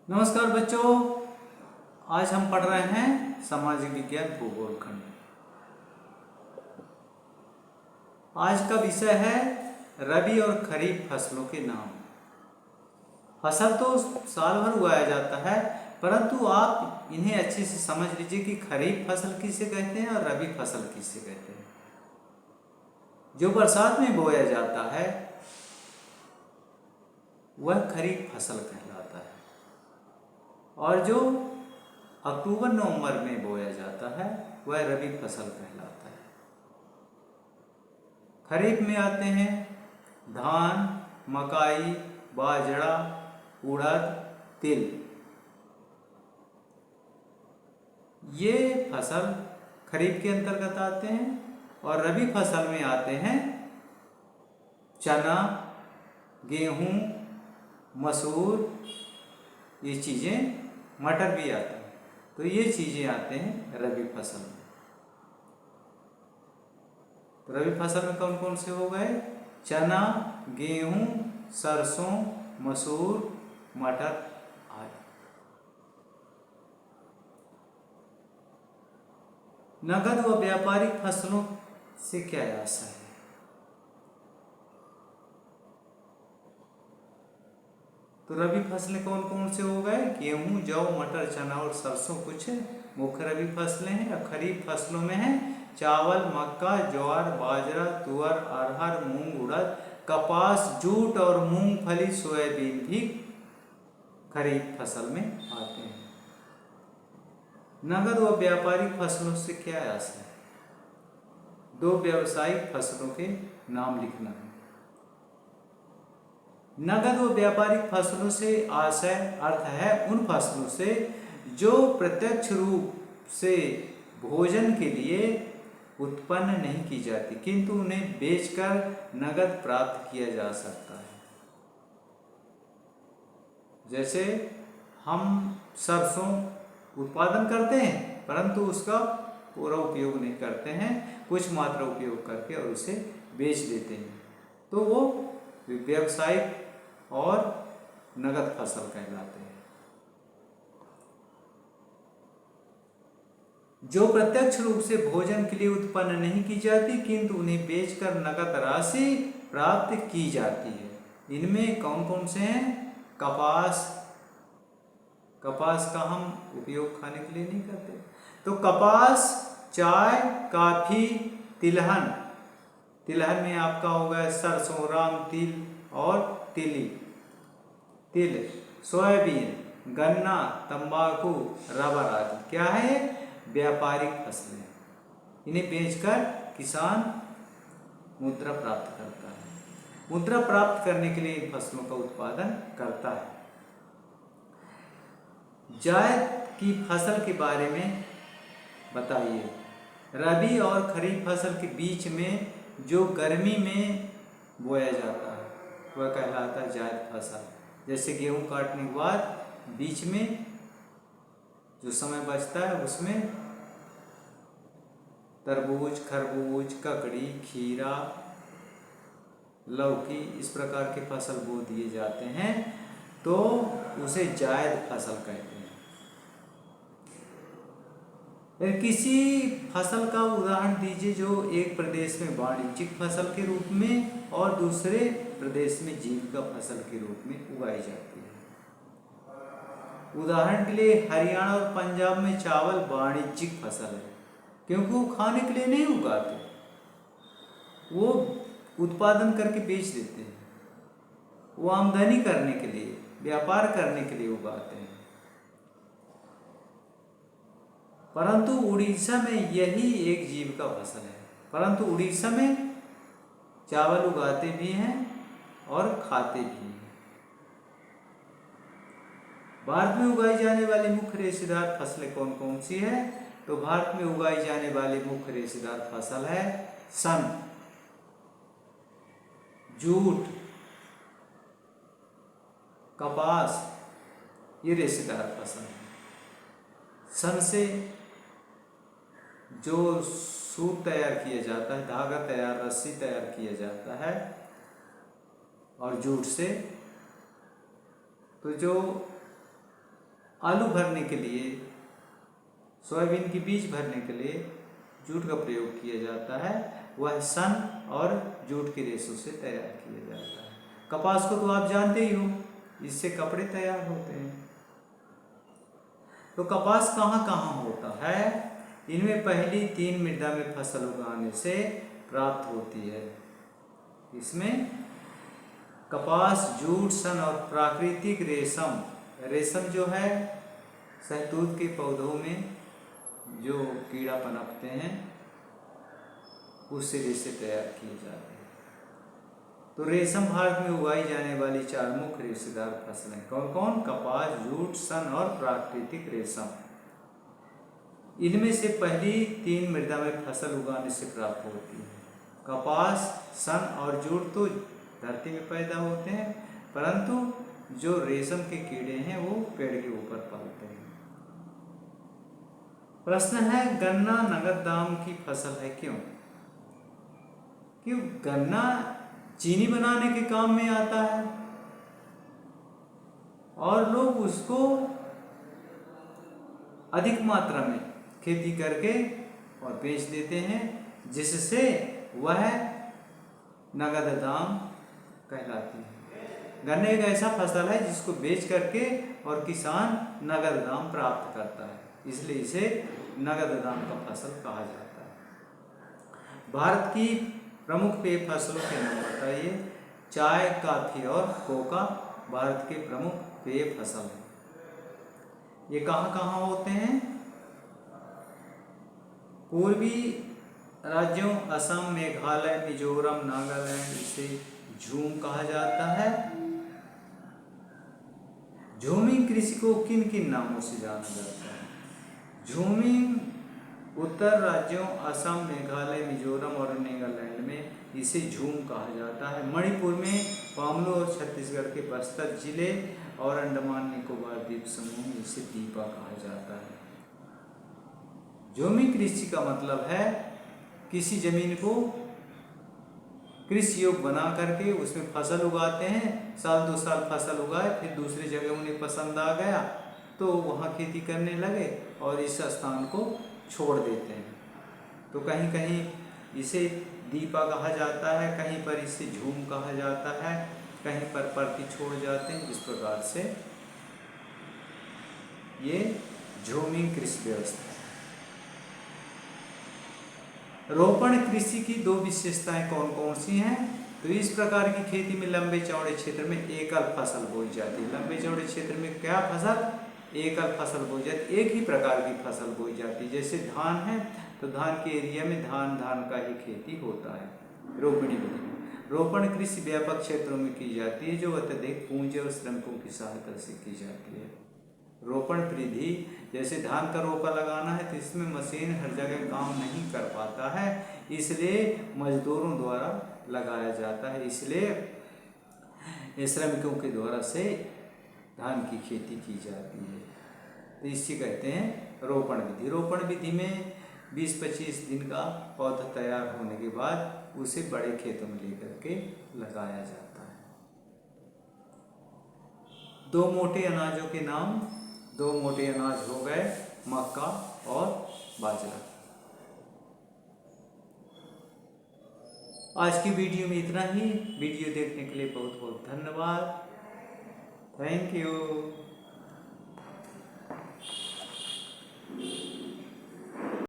नमस्कार बच्चों, आज हम पढ़ रहे हैं सामाजिक विज्ञान भूगोल खंड। आज का विषय है रबी और खरीफ फसलों के नाम। फसल तो साल भर उगाया जाता है, परंतु आप इन्हें अच्छे से समझ लीजिए कि खरीफ फसल किसे कहते हैं और रबी फसल किसे कहते हैं। जो बरसात में बोया जाता है वह खरीफ फसल कहलाता है, और जो अक्टूबर नवंबर में बोया जाता है वह रबी फसल कहलाता है। खरीफ में आते हैं धान, मकाई, बाजरा, उड़द, तिल। ये फसल खरीफ के अंतर्गत आते हैं। और रबी फसल में आते हैं चना, गेहूं, मसूर, ये चीज़ें, मटर भी आता है। तो ये चीज़ें आते हैं रबी फसल में। तो रबी फसल में कौन कौन से हो गए? चना, गेहूं, सरसों, मसूर, मटर आदि। नगद व व्यापारिक फसलों से क्या आशय है? तो रबी फसलें कौन कौन से हो गए? गेहूं, जौ, मटर, चना और सरसों कुछ मुख्य रबी फसलें हैं। और खरीफ फसलों में है चावल, मक्का, ज्वार, बाजरा, तुअर, अरहर, मूंग, उड़द, कपास, जूट और मूंगफली, सोयाबीन भी खरीफ फसल में आते हैं। नगद व व्यापारिक फसलों से क्या आशय है? दो व्यावसायिक फसलों के नाम लिखना है। नगद व व्यापारिक फसलों से आशय अर्थ है उन फसलों से जो प्रत्यक्ष रूप से भोजन के लिए उत्पन्न नहीं की जाती, किंतु उन्हें बेचकर नगद प्राप्त किया जा सकता है। जैसे हम सरसों उत्पादन करते हैं, परंतु उसका पूरा उपयोग नहीं करते हैं, कुछ मात्रा उपयोग करके और उसे बेच देते हैं, तो वो व्यावसायिक और नगद फसल कहलाते हैं। जो प्रत्यक्ष रूप से भोजन के लिए उत्पन्न नहीं की जाती, किंतु उन्हें बेचकर नगद राशि प्राप्त की जाती है। इनमें कौन कौन से हैं? कपास। कपास का हम उपयोग खाने के लिए नहीं करते, तो कपास, चाय, कॉफी, तिलहन। तिलहन में आपका हो गया सरसों, राम तिल और तिली, तिल, सोयाबीन, गन्ना, तंबाकू, रबर आदि क्या है? व्यापारिक फसलें। इन्हें बेचकर किसान मुद्रा प्राप्त करता है। मुद्रा प्राप्त करने के लिए इन फसलों का उत्पादन करता है। जायद की फसल के बारे में बताइए। रबी और खरीफ फसल के बीच में जो गर्मी में बोया जाता है वह कहलाता है जायद फसल। जैसे गेहूं काटने के बाद बीच में जो समय बचता है उसमें तरबूज, खरबूज, ककड़ी, खीरा, लौकी, इस प्रकार के फसल बो दिए जाते हैं, तो उसे जायद फसल कहते हैं। फिर किसी फसल का उदाहरण दीजिए जो एक प्रदेश में वाणिज्यिक फसल के रूप में और दूसरे प्रदेश में जीविका फसल के रूप में उगाई जाती है। उदाहरण के लिए हरियाणा और पंजाब में चावल वाणिज्यिक फसल है, क्योंकि वो खाने के लिए नहीं उगाते, वो उत्पादन करके बेच देते हैं, वो आमदनी करने के लिए, व्यापार करने के लिए उगाते हैं। परंतु उड़ीसा में यही एक जीविका फसल है, परंतु उड़ीसा में चावल उगाते भी हैं और खाते भी हैं। भारत में उगाई जाने वाली मुख्य रेशेदार फसलें कौन कौन सी है? तो भारत में उगाई जाने वाली मुख्य रेशेदार फसल है सन, जूट, कपास, ये रेशेदार फसल है। सन से जो सूत तैयार किया जाता है, धागा तैयार, रस्सी तैयार किया जाता है, और जूट से तो जो आलू भरने के लिए, सोयाबीन के बीज भरने के लिए जूट का प्रयोग किया जाता है, वह सन और जूट के रेशों से तैयार किया जाता है। कपास को तो आप जानते ही हो, इससे कपड़े तैयार होते हैं। तो कपास कहाँ कहाँ होता है? इनमें पहली 3 मृदा में फसल उगाने से प्राप्त होती है। इसमें कपास, जूट, सन और प्राकृतिक रेशम। रेशम जो है शहतूत के पौधों में जो कीड़ा पनपते हैं उससे रेशे तैयार किए जाते हैं। तो रेशम भारत में उगाई जाने वाली 4 मुख्य रेशेदार फसलें कौन कौन? कपास, जूट, सन और प्राकृतिक रेशम। इनमें से पहली 3 मृदा में फसल उगाने से प्राप्त होती है। कपास, सन और जूट तो धरती में पैदा होते हैं, परंतु जो रेशम के कीड़े हैं वो पेड़ के ऊपर पलते हैं। प्रश्न है, गन्ना नगद दाम की फसल है क्यों? क्यों? गन्ना चीनी बनाने के काम में आता है और लोग उसको अधिक मात्रा में खेती करके और बेच देते हैं, जिससे वह नगद दाम कहलाती है। गन्ना एक ऐसा फसल है जिसको बेच करके और किसान नगद दाम प्राप्त करता है, इसलिए इसे नगद दाम का फसल कहा जाता है। भारत की प्रमुख पेय फसलों के नाम बताइए। चाय, कॉफी और कोका भारत के प्रमुख पेय फसल हैं। ये कहाँ कहाँ होते हैं? पूर्वी राज्यों असम, मेघालय, मिजोरम, नागालैंड, इसे झूम कहा जाता है। झूमिंग कृषि को किन किन नामों से जाना जाता है? झूमिंग उत्तर राज्यों असम, मेघालय, मिजोरम और नागालैंड में इसे झूम कहा जाता है। मणिपुर में पामलो और छत्तीसगढ़ के बस्तर जिले और अंडमान निकोबार द्वीप समूह में इसे दीपा कहा जाता है। झूमिंग कृषि का मतलब है किसी जमीन को कृषि योग्य बना करके उसमें फसल उगाते हैं, साल 2 साल फसल उगाए, फिर दूसरी जगह उन्हें पसंद आ गया तो वहाँ खेती करने लगे और इस स्थान को छोड़ देते हैं। तो कहीं कहीं इसे दीपा कहा जाता है, कहीं पर इसे झूम कहा जाता है, कहीं पर परती छोड़ जाते हैं। इस प्रकार से ये झूमिंग कृषि व्यवस्था है। रोपण कृषि की 2 विशेषताएं कौन कौन सी हैं? तो इस प्रकार की खेती में लंबे चौड़े क्षेत्र में एकल फसल बोई जाती है। लंबे चौड़े क्षेत्र में क्या फसल? एकल फसल बोई जाती है, एक ही प्रकार की फसल बोई जाती है। जैसे धान है तो धान के एरिया में धान का ही खेती होता है रोपणी विधि में। रोपण कृषि व्यापक क्षेत्रों में की जाती है जो अत्यधिक पूंजी और श्रमिकों की सहायता से की जाती है। रोपण विधि, जैसे धान का रोपा लगाना है तो इसमें मशीन हर जगह काम नहीं कर पाता है, इसलिए मजदूरों द्वारा लगाया जाता है, इसलिए श्रमिकों के द्वारा से धान की खेती की जाती है। तो इसे कहते हैं रोपण विधि। रोपण विधि में 20-25 दिन का पौधा तैयार होने के बाद उसे बड़े खेतों में लेकर के लगाया जाता है। 2 मोटे अनाजों के नाम। 2 मोटे अनाज हो गए मक्का और बाजरा। आज की वीडियो में इतना ही। वीडियो देखने के लिए बहुत बहुत धन्यवाद। Thank you.